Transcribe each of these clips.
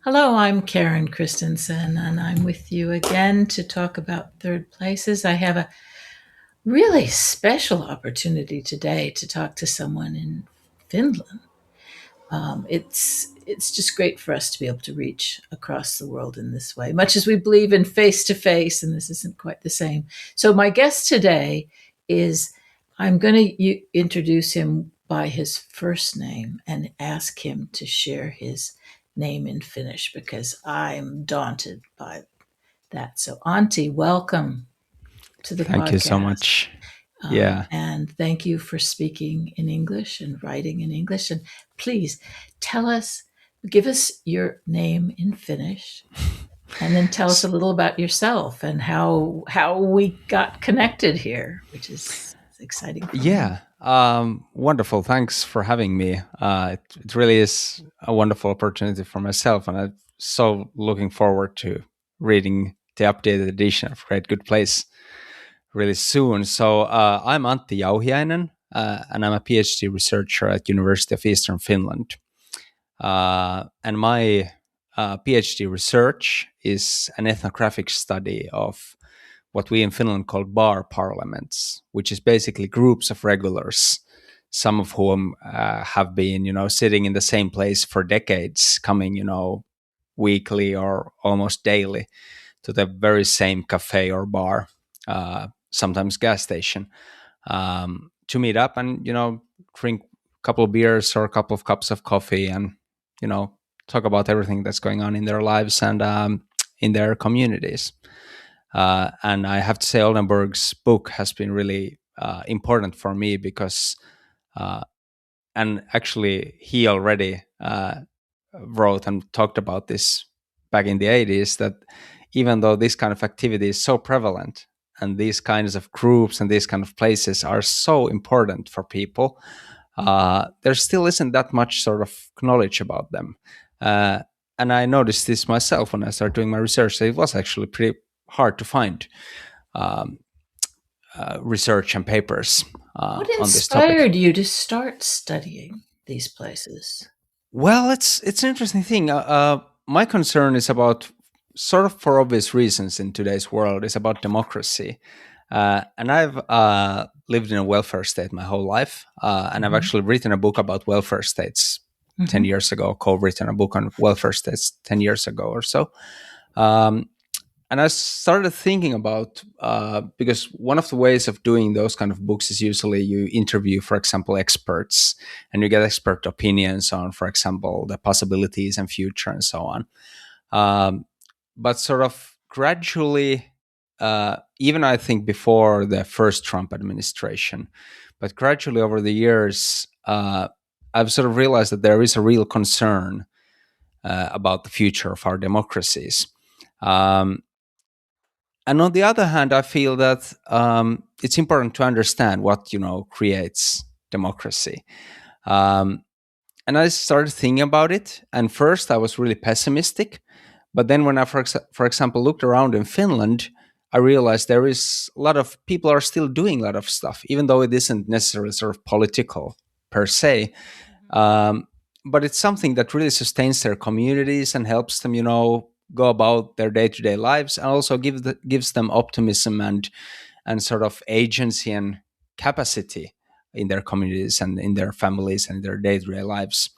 Hello, I'm Karen Christensen, and I'm with you again to talk about third places. I have a really special opportunity today to talk to someone in Finland. It's just great for us to be able to reach across the world in this way, much as we believe in face to face, and this isn't quite the same. So my guest today is I'm going to introduce him by his first name and ask him to share his name in Finnish because I'm daunted by that. So Antti, welcome to the Thank you so podcast. much. Yeah. And thank you for speaking in English and writing in English. And please tell us, give us your name in Finnish, and then tell us a S- little about yourself and how we got connected here, which is exciting for me. yeah. Wonderful. Thanks for having me. It really is a wonderful opportunity for myself, and I'm so looking forward to reading the updated edition of Great Good Place really soon. So I'm Antti Jauhiainen, and I'm a PhD researcher at University of Eastern Finland. And my PhD research is an ethnographic study of what we in Finland call bar parliaments, which is basically groups of regulars, some of whom have been, sitting in the same place for decades, coming, weekly or almost daily to the very same cafe or bar, sometimes gas station, to meet up and, drink a couple of beers or a couple of cups of coffee and, talk about everything that's going on in their lives and in their communities. And I have to say, Oldenburg's book has been really important for me because, and actually, he already wrote and talked about this back in the 80s that even though this kind of activity is so prevalent and these kinds of groups and these kind of places are so important for people, there still isn't that much sort of knowledge about them. And I noticed this myself when I started doing my research. It was actually pretty hard to find um, research and papers What on this topic. inspired you to start studying these places? Well, it's an interesting thing. My concern is about sort of for obvious reasons in today's world is about democracy, and I've lived in a welfare state my whole life, and I've Mm-hmm. actually written a book about welfare states Mm-hmm. 10 years ago. Co-written a book on welfare states 10 years ago or so. Um, and I started thinking about because one of the ways of doing those kind of books is usually you interview, for example, experts, and you get expert opinions on, for example, the possibilities and future and so on. But sort of gradually, even I think before the first Trump administration, but gradually over the years, I've sort of realized that there is a real concern about the future of our democracies. Um, and on the other hand, I feel that it's important to understand what creates democracy. Um, and I started thinking about it. And first, I was really pessimistic. But then, when I, for example, looked around in Finland, I realized there is a lot of people are still doing a lot of stuff, even though it isn't necessarily sort of political per se. Um, but it's something that really sustains their communities and helps them, go about their day-to-day lives, and also gives them optimism and sort of agency and capacity in their communities and in their families and their day-to-day lives.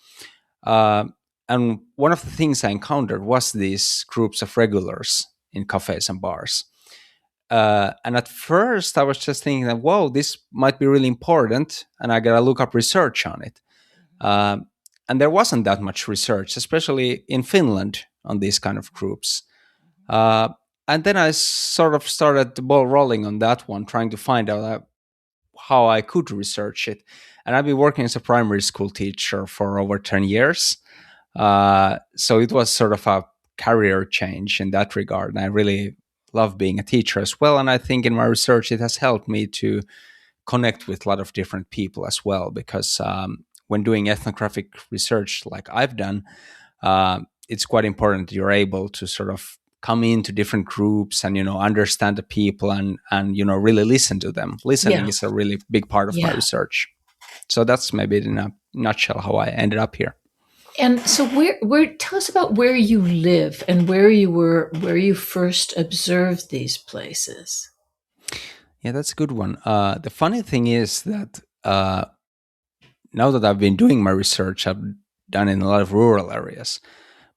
Uh, and one of the things I encountered was these groups of regulars in cafes and bars. And at first, I was just thinking that, whoa, this might be really important, and I gotta look up research on it. Um, and there wasn't that much research, especially in Finland, on these kind of groups. Uh, and then I sort of started the ball rolling on that one, trying to find out how I could research it. And I've been working as a primary school teacher for over 10 years. So it was sort of a career change in that regard. And I really love being a teacher as well. And I think in my research, it has helped me to connect with a lot of different people as well, because when doing ethnographic research like I've done, it's quite important that you're able to sort of come into different groups and understand the people and really listen to them. Listening Yeah, is a really big part of my yeah. research. So that's maybe in a nutshell how I ended up here. And so, where? Tell us about where you live and where you first observed these places. Yeah, that's a good one. The funny thing is that now that I've been doing my research, I've done it in a lot of rural areas,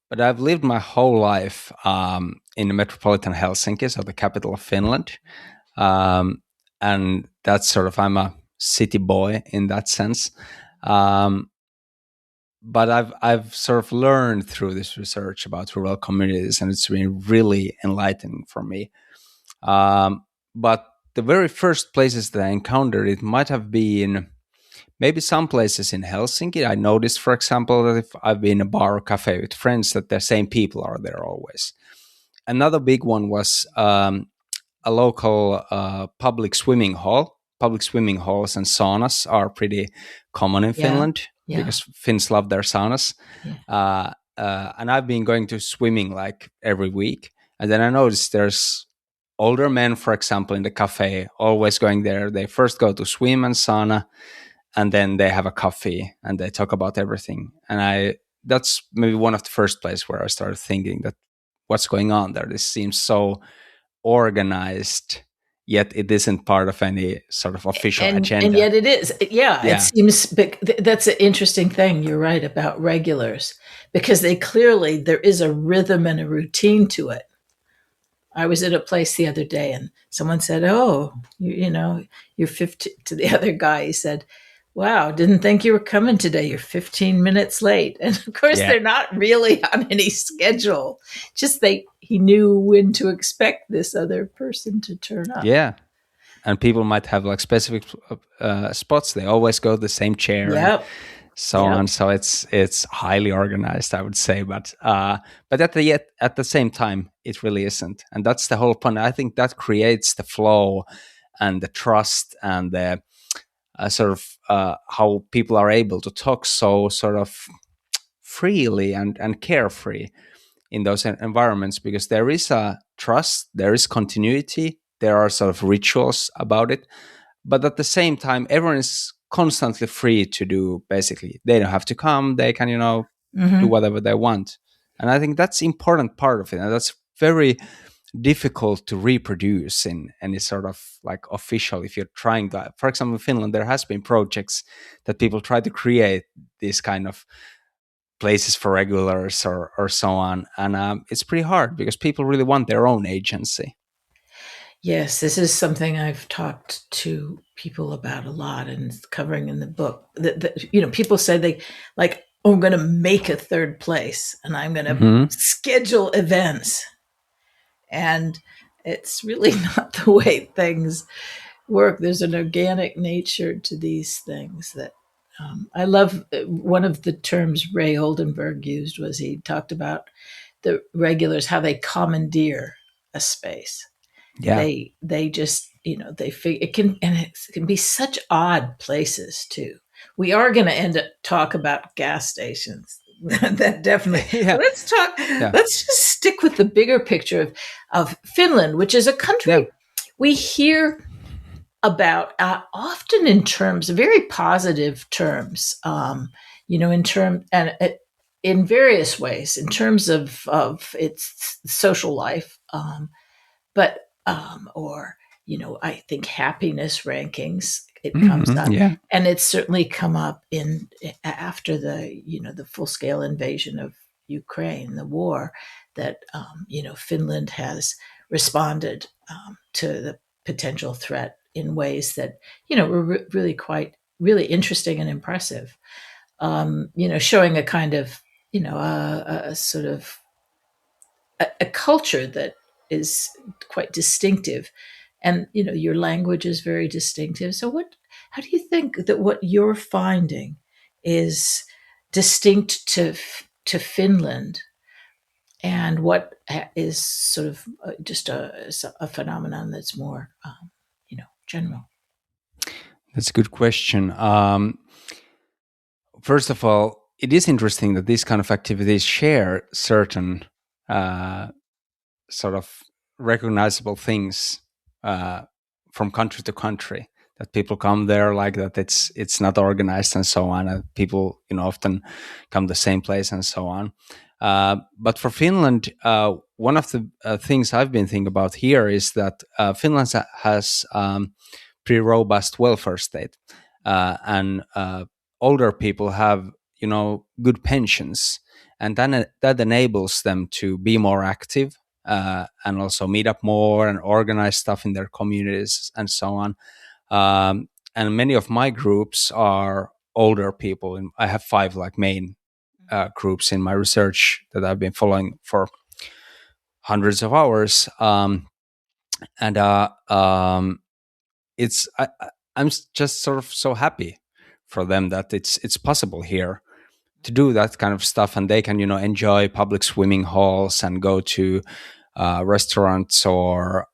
but I've lived my whole life in the metropolitan Helsinki, so the capital of Finland, and that's sort of, I'm a city boy in that sense. Um, but I've sort of learned through this research about rural communities, and it's been really enlightening for me. But the very first places that I encountered it might have been maybe some places in Helsinki. I noticed, for example, that if I've been in a bar or cafe with friends, that the same people are there always. Another big one was a local public swimming hall. Public swimming halls and saunas are pretty common in Yeah, Finland yeah, because Finns love their saunas. yeah. And I've been going to swimming like every week. And then I noticed there's older men, for example, in the cafe, always going there. They first go to swim and sauna, and then they have a coffee and they talk about everything. And that's maybe one of the first places where I started thinking that what's going on there? This seems so organized, yet it isn't part of any sort of official And agenda. yet it is. Yeah, it Yeah. seems that's an interesting thing. You're right about regulars, because there is a rhythm and a routine to it. I was at a place the other day and someone said, "Oh, you're 15." To the other guy, he said, "Wow, didn't think you were coming today. You're 15 minutes late." And of course, Yeah. they're not really on any schedule. Just he knew when to expect this other person to turn up. Yeah. And people might have like specific spots. They always go to the same chair and Yep. so on. So it's highly organized, I would say. But at the same time, it really isn't. And that's the whole point. I think that creates the flow and the trust and the sort of how people are able to talk so sort of freely and carefree in those environments, because there is a trust, there is continuity, there are sort of rituals about it, but at the same time everyone is constantly free to do, basically they don't have to come, they can do Mm-hmm. whatever they want. And I think that's important part of it, and that's very difficult to reproduce in any sort of like official, if you're trying to, for example, in Finland there has been projects that people try to create these kind of places for regulars or so on. And it's pretty hard because people really want their own agency. Yes, this is something I've talked to people about a lot and covering in the book. People say they like, "Oh, I'm going to make a third place and I'm going to Mm-hmm. schedule events." And it's really not the way things work. There's an organic nature to these things that I love. One of the terms Ray Oldenburg used was, he talked about the regulars, how they commandeer a space. Yeah. They just, it can be such odd places too. We are going to end up talk about gas stations. That definitely. Yeah. Let's talk. Yeah. Let's just stick with the bigger picture of Finland, which is a country Yeah. we hear about often in terms, very positive terms. In term and in various ways, in terms of its social life, but or I think happiness rankings, it comes Mm-hmm. up, Yeah. and it's certainly come up in after the full scale invasion of Ukraine, the war, that Finland has responded to the potential threat in ways that were really quite really interesting and impressive. Showing a kind of a sort of a culture that is quite distinctive, and your language is very distinctive. So how do you think that what you're finding is distinct to Finland, and what is sort of just a phenomenon that's more general? That's a good question. First of all, it is interesting that these kind of activities share certain sort of recognizable things from country to country. that people come there, like that it's not organized and so on, and people often come the same place and so on. But for Finland, one of the things I've been thinking about here is that Finland has pretty robust welfare state, and older people have good pensions, and then that enables them to be more active, and also meet up more and organize stuff in their communities and so on. And many of my groups are older people, and I have 5 like main groups in my research that I've been following for hundreds of hours. And it's I'm just sort of so happy for them that it's possible here to do that kind of stuff, and they can enjoy public swimming halls and go to restaurants or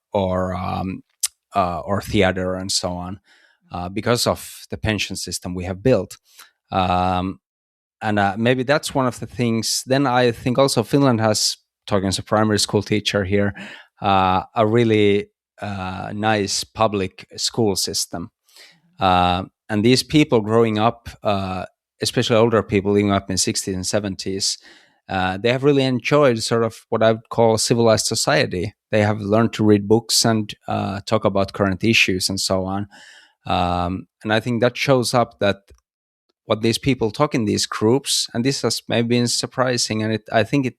theater and so on, because of the pension system we have built. And maybe that's one of the things. Then I think also Finland has, talking as a primary school teacher here, a really nice public school system. And these people growing up, especially older people living up in 60s and 70s, they have really enjoyed sort of what I would call civilized society. They have learned to read books and talk about current issues and so on. And I think that shows up that what these people talk in these groups, and this has maybe been surprising, and I think it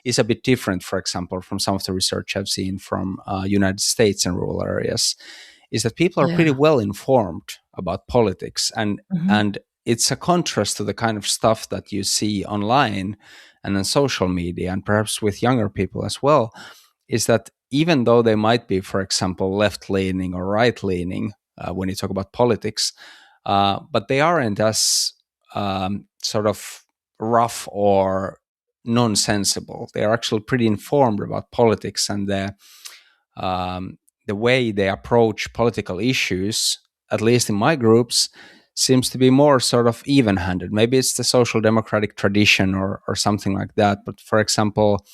is a bit different, for example, from some of the research I've seen from United States and rural areas, is that people are pretty well informed about politics, and it's a contrast to the kind of stuff that you see online and on social media, and perhaps with younger people as well, is that even though they might be, for example, left-leaning or right-leaning when you talk about politics, but they aren't as sort of rough or nonsensible. They are actually pretty informed about politics, and the way they approach political issues, at least in my groups, seems to be more sort of even-handed. Maybe it's the social democratic tradition or something like that. But for example,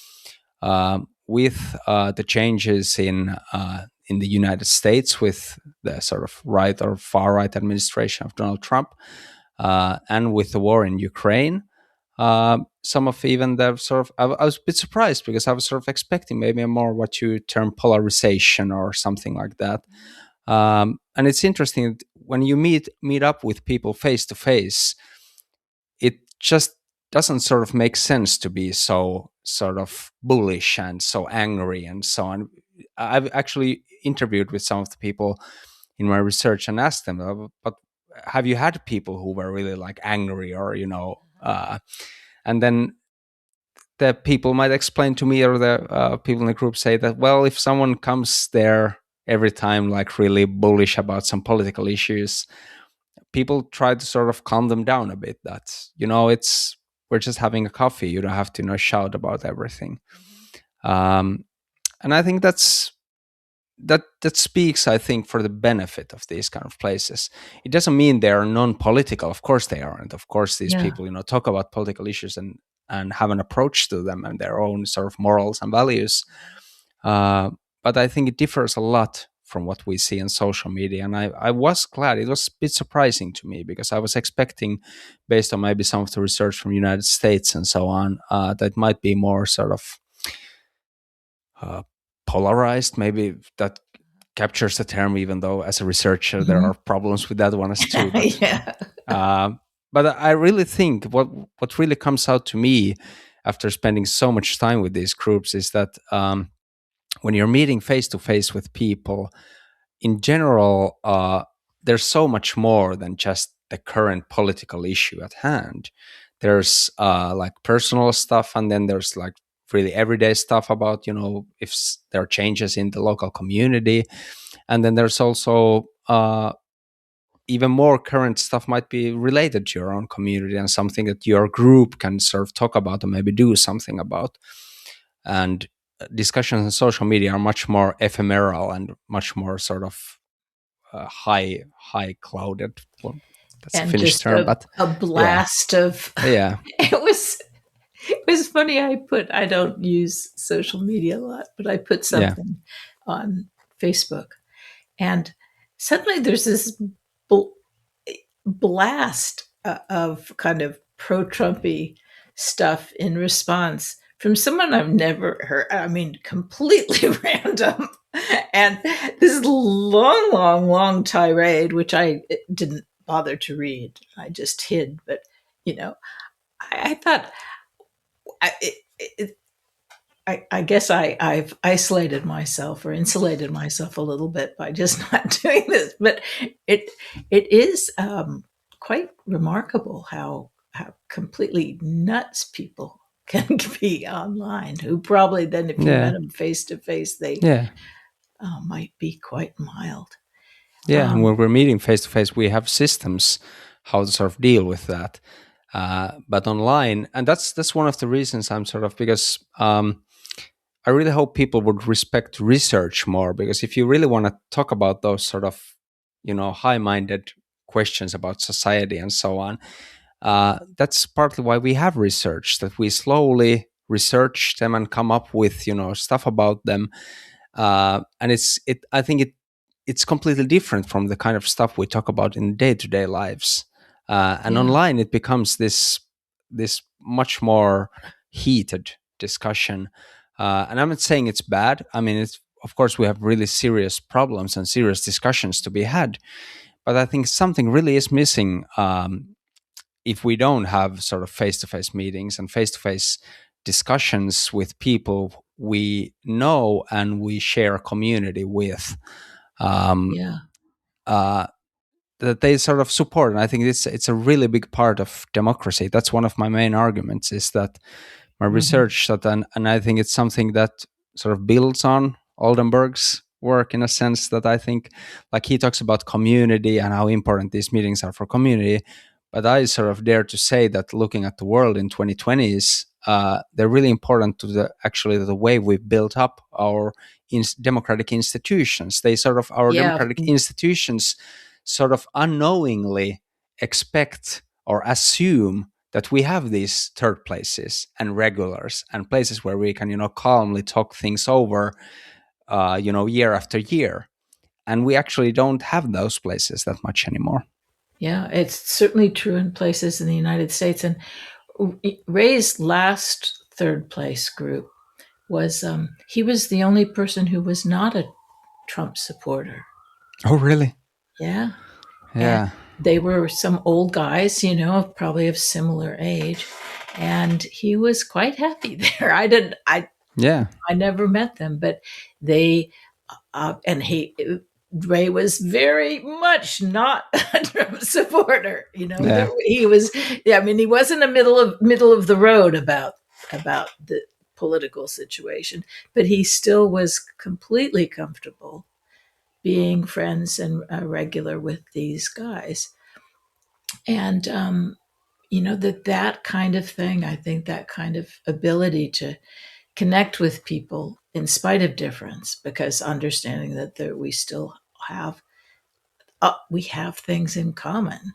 with the changes in the United States, with the sort of right or far right administration of Donald Trump, and with the war in Ukraine, some of even the sort of, I was a bit surprised because I was sort of expecting maybe a more what you term polarization or something like that. And it's interesting when you meet up with people face to face, it just doesn't sort of make sense to be so sort of bullish and so angry and so on. I've actually interviewed with some of the people in my research and asked them, but have you had people who were really like angry or, and then the people might explain to me, or the people in the group say that, well, if someone comes there every time like really bullish about some political issues, people try to sort of calm them down a bit, that we're just having a coffee, you don't have to shout about everything. And I think that speaks, I think, for the benefit of these kind of places. It doesn't mean they are non-political. Of course they aren't. Of course these people talk about political issues and have an approach to them and their own sort of morals and values. But I think it differs a lot from what we see in social media. And I was glad. It was a bit surprising to me because I was expecting, based on maybe some of the research from the United States and so on, that might be more sort of polarized. Maybe that captures the term, even though as a researcher, there are problems with that one as too. But, but I really think what really comes out to me after spending so much time with these groups is that when you're meeting face to face with people, in general, there's so much more than just the current political issue at hand. There's like personal stuff, and then there's like really everyday stuff about, if there are changes in the local community. And then there's also even more current stuff might be related to your own community and something that your group can sort of talk about and maybe do something about. And discussions on social media are much more ephemeral and much more sort of high clouded. Well, that's and a Finnish term, but a blast of It was funny. I don't use social media a lot, but I put something on Facebook, and suddenly there's this blast of kind of pro-Trumpy stuff in response from someone I've never heard. I mean, completely random. And this long, long, long tirade, which I didn't bother to read. I just hid. But, I thought I guess I've isolated myself or insulated myself a little bit by just not doing this. But it is quite remarkable how completely nuts people can be online. Who probably then, if you met them face to face, they might be quite mild. Yeah, and when we're meeting face to face, we have systems how to sort of deal with that. But online, and that's one of the reasons I'm sort of, because I really hope people would respect research more, because if you really want to talk about those sort of, high-minded questions about society and so on, that's partly why we have research, that we slowly research them and come up with, stuff about them. And I think it's completely different from the kind of stuff we talk about in day-to-day lives. And online, it becomes this much more heated discussion. And I'm not saying it's bad. I mean, of course, we have really serious problems and serious discussions to be had. But I think something really is missing if we don't have sort of face-to-face meetings and face-to-face discussions with people we know and we share a community with. That they sort of support. And I think it's a really big part of democracy. That's one of my main arguments, is that my research that, and I think it's something that sort of builds on Oldenburg's work, in a sense that I think, like, he talks about community and how important these meetings are for community. But I sort of dare to say that looking at the world in 2020s, they're really important to the way we've built up our democratic institutions. Democratic institutions sort of unknowingly expect or assume that we have these third places and regulars and places where we can, calmly talk things over, year after year. And we actually don't have those places that much anymore. Yeah, it's certainly true in places in the United States. And Ray's last third place group was, he was the only person who was not a Trump supporter. Oh, really? Yeah. Yeah. And they were some old guys, probably of similar age. And he was quite happy there. I never met them, but Ray was very much not a Trump supporter. He was. Yeah, I mean, he wasn't a middle of the road about the political situation, but he still was completely comfortable being friends and regular with these guys. And that kind of thing. I think that kind of ability to connect with people in spite of difference, because understanding that we still have things in common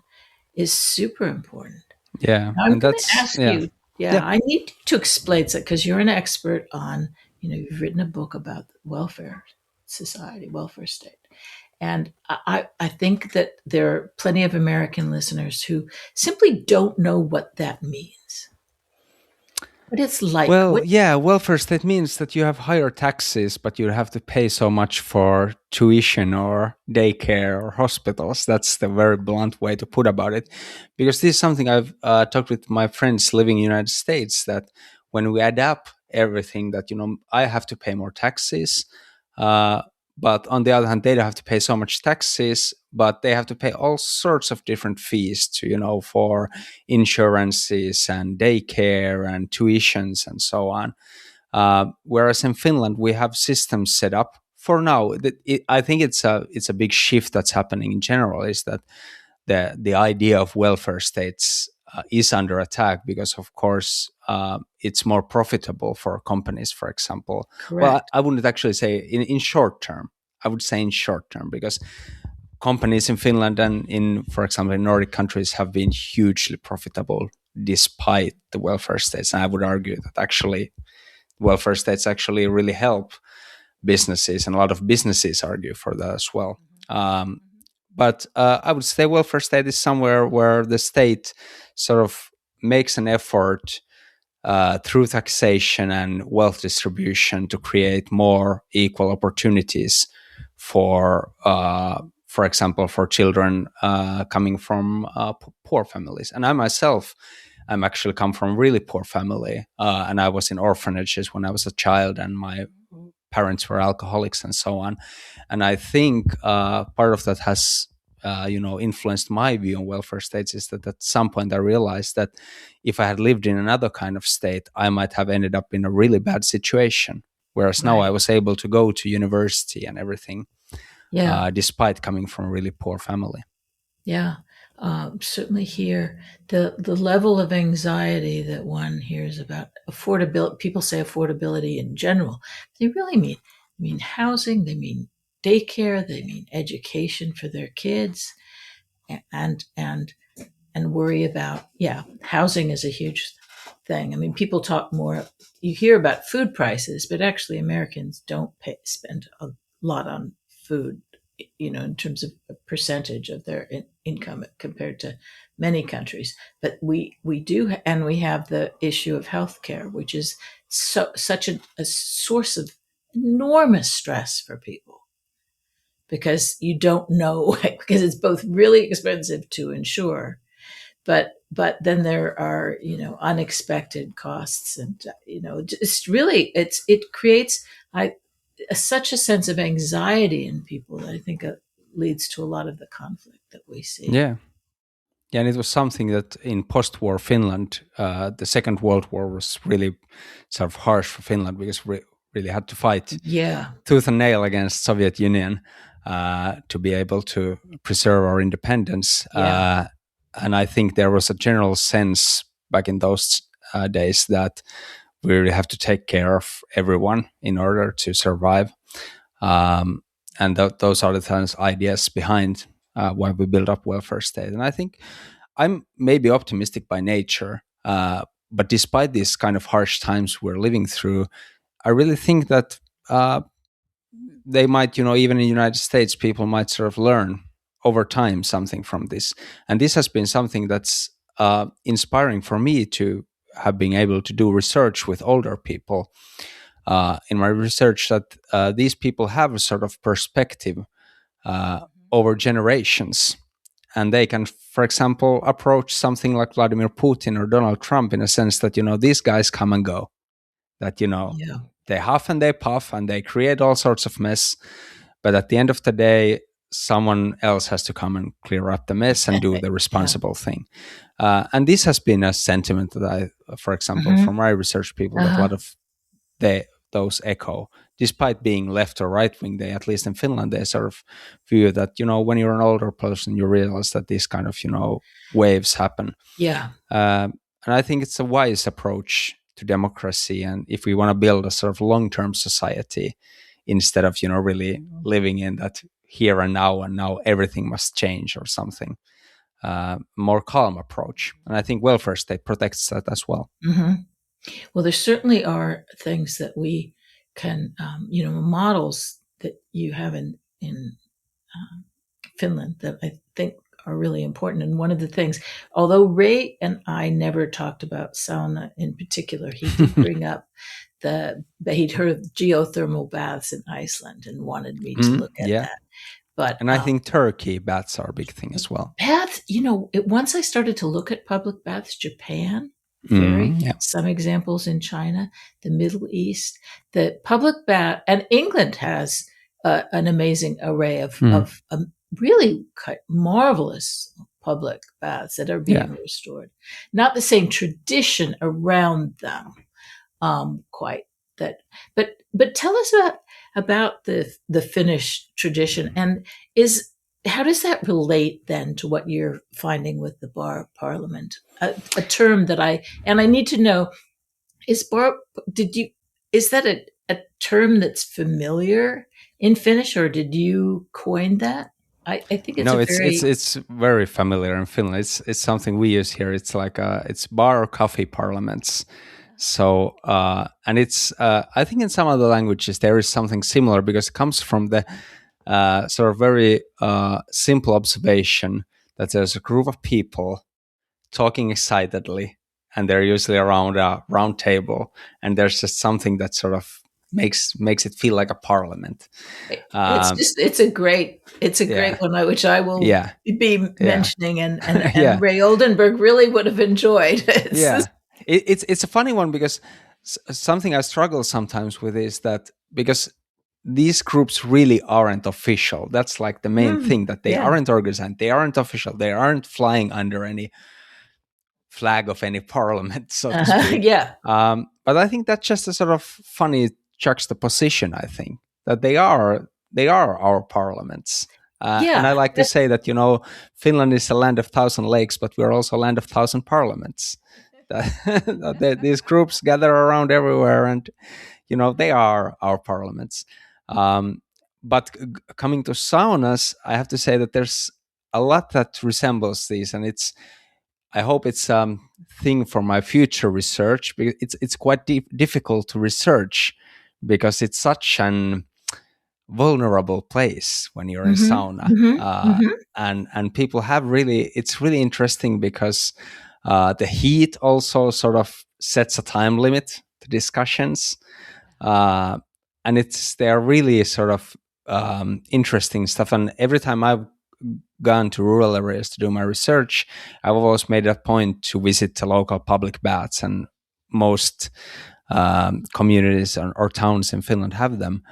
is super important. Yeah, Now, I'm going to ask you. Yeah, I need to explain it, because you're an expert on. You've written a book about the welfare society, welfare state. And I think that there are plenty of American listeners who simply don't know what that means. What it's like. Well, welfare state means that you have higher taxes, but you have to pay so much for tuition or daycare or hospitals. That's the very blunt way to put about it. Because this is something I've talked with my friends living in the United States, that when we add up everything, that, I have to pay more taxes. But on the other hand, they don't have to pay so much taxes, but they have to pay all sorts of different fees to, for insurances and daycare and tuitions and so on. Whereas in Finland, we have systems set up for now. I think it's a big shift that's happening in general, is that the idea of welfare states is under attack, because, of course, it's more profitable for companies, for example. Correct. Well, I wouldn't actually say in short term. I would say in short term, because companies in Finland and for example, in Nordic countries have been hugely profitable despite the welfare states. And I would argue that actually welfare states actually really help businesses, and a lot of businesses argue for that as well. But I would say welfare state is somewhere where the state sort of makes an effort through taxation and wealth distribution to create more equal opportunities for example, for children coming from poor families. And I myself, I'm actually come from a really poor family, and I was in orphanages when I was a child, and my parents were alcoholics and so on. And I think part of that has influenced my view on welfare states is that at some point I realized that if I had lived in another kind of state, I might have ended up in a really bad situation. Whereas now I was able to go to university and everything, despite coming from a really poor family. Yeah, certainly here the level of anxiety that one hears about affordability. People say affordability in general. They really mean housing. They mean daycare. They mean education for their kids, and worry about housing is a huge thing. I mean, people talk more. You hear about food prices, but actually Americans don't spend a lot on food, in terms of a percentage of their income compared to many countries. But we do, and we have the issue of healthcare, which is such a source of enormous stress for people, because you don't know, because it's both really expensive to insure, but then there are unexpected costs, and it creates such a sense of anxiety in people that I think leads to a lot of the conflict that we see. Yeah, and it was something that in post-war Finland, the Second World War was really sort of harsh for Finland, because we really had to fight tooth and nail against Soviet Union to be able to preserve our independence. And I think there was a general sense back in those days that we really have to take care of everyone in order to survive. And those are the ideas behind why we build up welfare state. And I think I'm maybe optimistic by nature, but despite these kind of harsh times we're living through, I really think that they might, even in the United States, people might sort of learn over time something from this. And this has been something that's inspiring for me to have been able to do research with older people in my research, that these people have a sort of perspective over generations. And they can, for example, approach something like Vladimir Putin or Donald Trump in a sense that, these guys come and go, that, they huff and they puff and they create all sorts of mess. But at the end of the day, someone else has to come and clear up the mess and do the responsible thing. And this has been a sentiment that I, for example, from my research people, that a lot of those echo, despite being left or right wing. They, at least in Finland, they sort of view that, when you're an older person, you realize that these kind of, waves happen. And I think it's a wise approach to democracy. And if we want to build a sort of long-term society, instead of, really living in that here and now everything must change or something, more calm approach. And I think welfare state protects that as well. Well, there certainly are things that we can, models that you have in Finland that I think are really important. And one of the things, although Ray and I never talked about sauna in particular, he did bring up he'd heard of geothermal baths in Iceland and wanted me to look at that. And I think Turkey baths are a big thing as well. Baths, once I started to look at public baths, Japan, some examples in China, the Middle East, the public bath, and England has an amazing array of really marvelous public baths that are being restored. Not the same tradition around them, quite that, but tell us about the Finnish tradition, and how does that relate then to what you're finding with the Bar Parliament? A term that I need to know, is that a term that's familiar in Finnish, or did you coin that? I think it's very familiar in Finland. It's something we use here. It's like it's bar or coffee parliaments. So and it's I think in some other languages there is something similar, because it comes from the sort of very simple observation that there's a group of people talking excitedly, and they're usually around a round table, and there's just something that sort of makes it feel like a parliament. It's a great one, which I will be mentioning, and Ray Oldenburg really would have enjoyed. It's a funny one, because something I struggle sometimes with is that, because these groups really aren't official. That's like the main thing, that they aren't organized, they aren't official, they aren't flying under any flag of any parliament, so to speak. But I think that's just a sort of funny juxtaposition. I think that they are our parliaments. And I like to say that, Finland is a land of 1,000 lakes, but we're also a land of 1,000 parliaments. These groups gather around everywhere, and they are our parliaments. But coming to saunas, I have to say that there's a lot that resembles these, and I hope it's a thing for my future research, because it's quite difficult to research, because it's such an vulnerable place when you're in sauna. And people have it's really interesting, because the heat also sort of sets a time limit to discussions. And they're really sort of interesting stuff. And every time I've gone to rural areas to do my research, I've always made a point to visit the local public baths, and most communities or towns in Finland have them,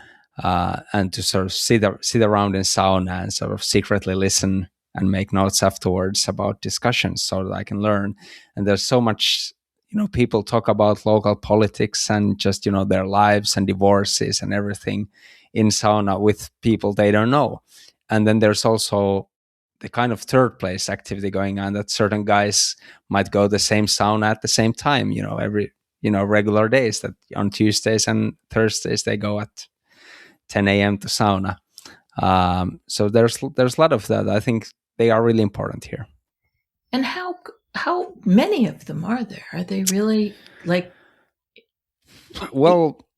and to sort of sit around in sauna and sort of secretly listen and make notes afterwards about discussions, so that I can learn. And there's so much, people talk about local politics and just, their lives and divorces and everything in sauna with people they don't know. And then there's also the kind of third place activity going on, that certain guys might go the same sauna at the same time, every, regular days, that on Tuesdays and Thursdays they go at 10 a.m. to sauna. So there's a lot of that. I think they are really important here. And how many of them are there? Are they really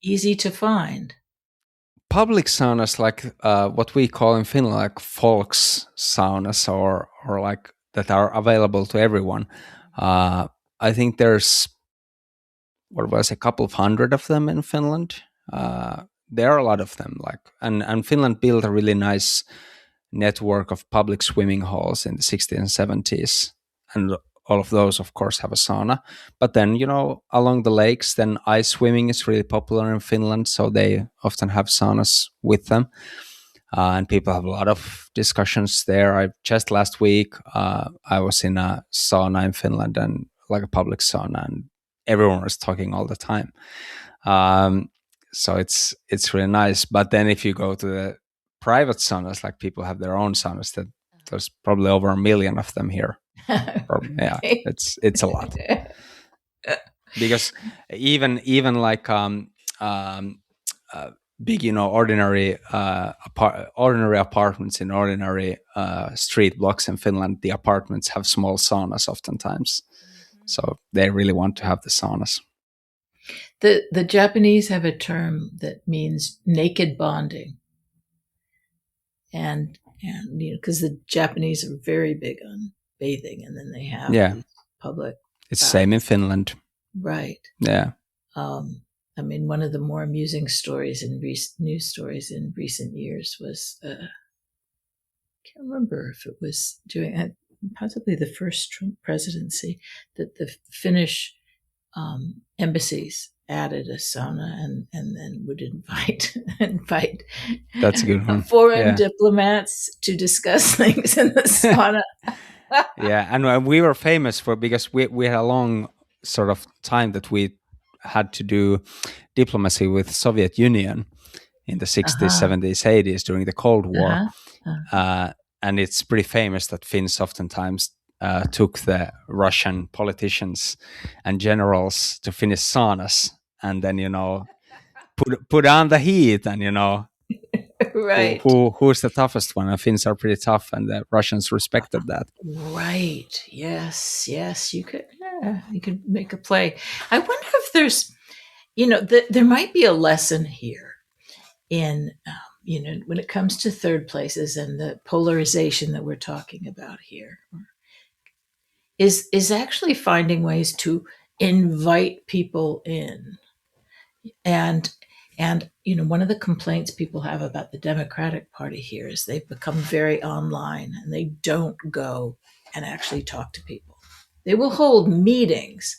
easy to find? Public saunas, like what we call in Finland like folks saunas, or like that are available to everyone. I think there's a couple of hundred of them in Finland. There are a lot of them, and Finland built a really nice network of public swimming halls in the 60s and 70s, and all of those, of course, have a sauna. But then, along the lakes, then ice swimming is really popular in Finland, so they often have saunas with them. And people have a lot of discussions there. Just last week, I was in a sauna in Finland, and like a public sauna, and everyone was talking all the time. So it's really nice. But then if you go to the private saunas, like people have their own saunas, that there's probably over 1 million of them here. It's a lot. Because even like big, ordinary apartments in ordinary street blocks in Finland, the apartments have small saunas oftentimes. So they really want to have the saunas. The Japanese have a term that means naked bonding, and because the Japanese are very big on bathing, and then they have public. It's the same in Finland, right? Yeah. I mean, one of the more amusing stories in news stories in recent years was I can't remember if it was during possibly the first Trump presidency, that the Finnish embassies added a sauna, and then would invite that's a good one. Foreign diplomats to discuss things in the sauna. And we were famous because we had a long sort of time that we had to do diplomacy with Soviet Union in the 60s, 70s, 80s during the Cold War. And it's pretty famous that Finns oftentimes took the Russian politicians and generals to Finnish saunas, and then put on the heat, and right, who's the toughest one? And Finns are pretty tough, and the Russians respected that. Right. Yes. You could make a play. I wonder if there's, there might be a lesson here in when it comes to third places and the polarization that we're talking about here, is actually finding ways to invite people in. And one of the complaints people have about the Democratic Party here is they've become very online and they don't go and actually talk to people. They will hold meetings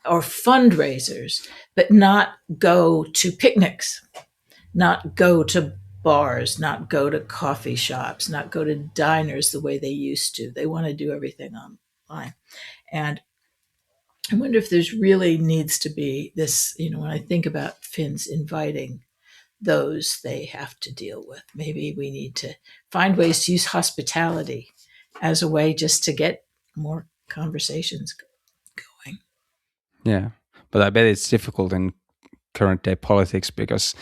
or fundraisers, but not go to picnics, not go to bars, not go to coffee shops, not go to diners the way they used to. They want to do everything online. And I wonder if there's really needs to be this, when I think about Finns inviting those they have to deal with, maybe we need to find ways to use hospitality as a way just to get more conversations going. Yeah, but I bet it's difficult in current day politics because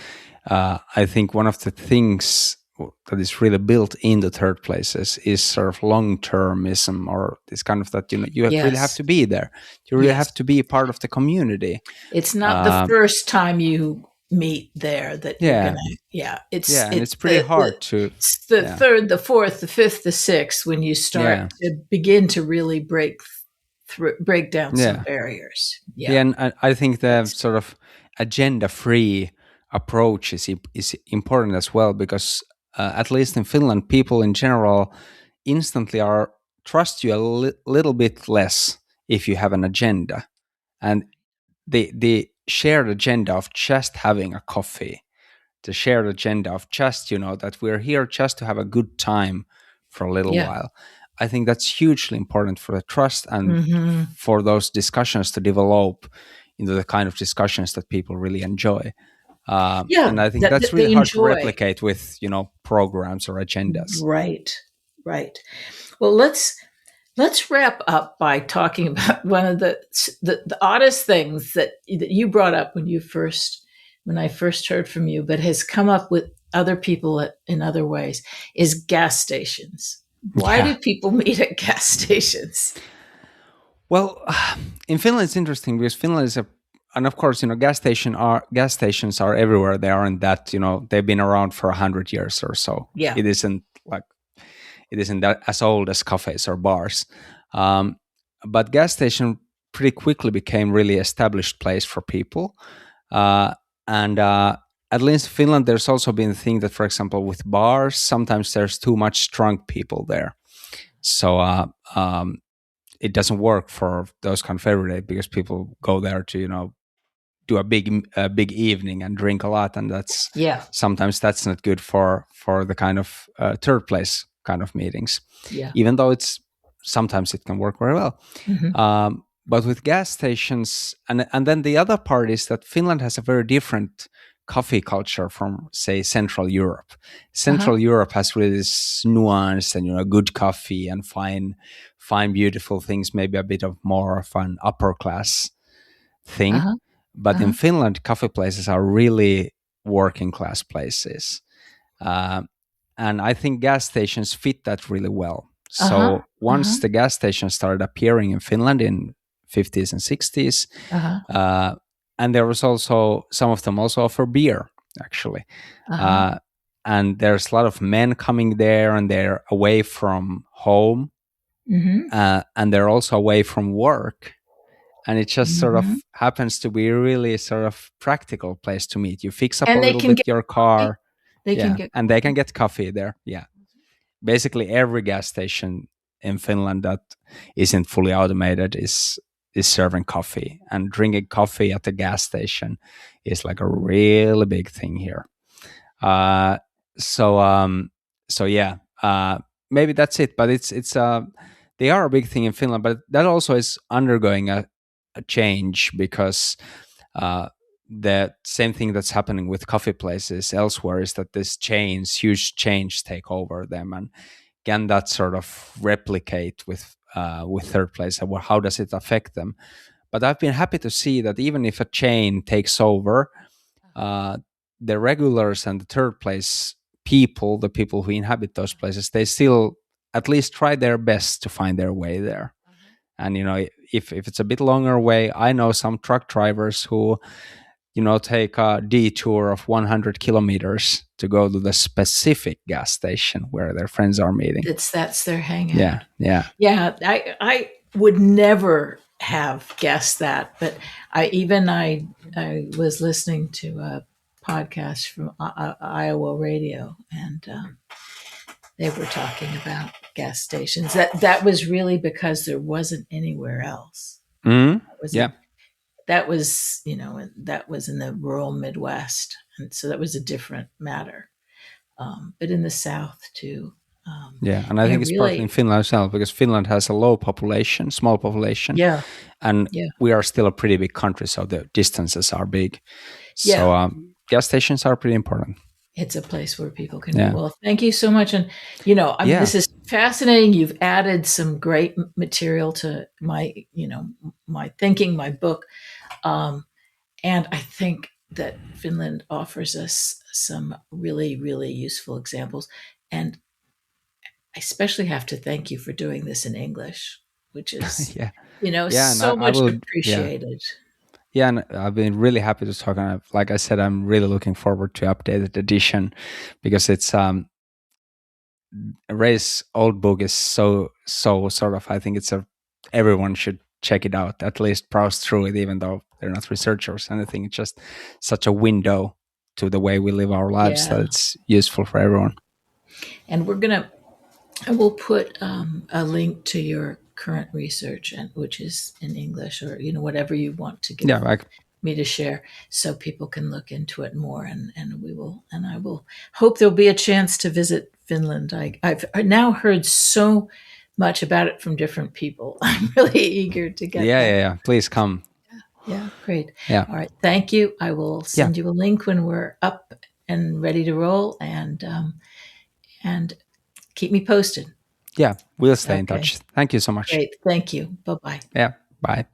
I think one of the things that is really built into third places is sort of long-termism, or this kind of that you really have to be there. You really have to be a part of the community. It's not the first time you meet there that you're gonna. It's pretty hard to. It's the third, the fourth, the fifth, the sixth when you start to begin to really break down some barriers. And I think the sort of agenda-free approach is important as well, because at least in Finland, people in general instantly trust you a little bit less if you have an agenda, and the shared agenda of just having a coffee, the shared agenda of just that we're here just to have a good time for a little while. I think that's hugely important for the trust and for those discussions to develop into the kind of discussions that people really enjoy. And I think that's really hard to replicate with, programs or agendas. Right. Well, let's wrap up by talking about one of the oddest things that you brought up when I first heard from you, but has come up with other people in other ways, is gas stations. Why do people meet at gas stations? Well, in Finland, it's interesting because Finland is and of course, gas stations are everywhere. They aren't that, they've been around for 100 years or so. Yeah. It isn't that as old as cafes or bars. But gas station pretty quickly became really established place for people. And at least in Finland, there's also been a thing that, for example, with bars, sometimes there's too much drunk people there. So it doesn't work for those kind of everyday, because people go there to, do a big evening and drink a lot, and sometimes that's not good for the kind of third place kind of meetings. Even though sometimes it can work very well. But with gas stations, and then the other part is that Finland has a very different coffee culture from, say, Central Europe. Central Europe has really this nuance and good coffee and fine beautiful things, maybe a bit of more of an upper class thing. But in Finland, coffee places are really working class places. And I think gas stations fit that really well. So once the gas stations started appearing in Finland in 50s and 60s, and there was also, some of them also offer beer, actually. And there's a lot of men coming there, and they're away from home, and they're also away from work. And it just sort of happens to be a really sort of practical place to meet. You fix up a little bit your car. They can get coffee there. Yeah. Basically every gas station in Finland that isn't fully automated is serving coffee, and drinking coffee at the gas station is like a really big thing here. Maybe that's it, but it's they are a big thing in Finland, but that also is undergoing a change, because the same thing that's happening with coffee places elsewhere is that this huge change take over them, and can that sort of replicate with third place, and how does it affect them? But I've been happy to see that even if a chain takes over, the regulars and the third place people, the people who inhabit those places, they still at least try their best to find their way there. And if it's a bit longer way, I know some truck drivers who take a detour of 100 kilometers to go to the specific gas station where their friends are meeting. That's their hangout. Yeah. I would never have guessed that, but I was listening to a podcast from Iowa radio, and they were talking about gas stations. That was really because there wasn't anywhere else. Mm-hmm. That was in the rural Midwest, and so that was a different matter. But in the South too. And I think it's partly in Finland as well, because Finland has a small population. Yeah. And we are still a pretty big country, so the distances are big. So gas stations are pretty important. It's a place where people can be. Well, thank you so much. And, this is fascinating. You've added some great material to my thinking, my book. And I think that Finland offers us some really, really useful examples. And I especially have to thank you for doing this in English, which is, so much appreciated. Yeah, and I've been really happy to talk. And like I said, I'm really looking forward to updated edition, because it's Ray's old book is so sort of, I think everyone should check it out, at least browse through it, even though they're not researchers or anything. It's just such a window to the way we live our lives that it's useful for everyone. And I will put a link to your current research, which is in English, or whatever you want to give me to share, so people can look into it more. And I will hope there'll be a chance to visit Finland. I've now heard so much about it from different people. I'm really eager to get there. Yeah. Please come. Yeah, great. Yeah. All right. Thank you. I will send you a link when we're up and ready to roll, and keep me posted. Yeah, we'll stay in touch. Thank you so much. Great. Thank you. Bye-bye. Yeah, bye.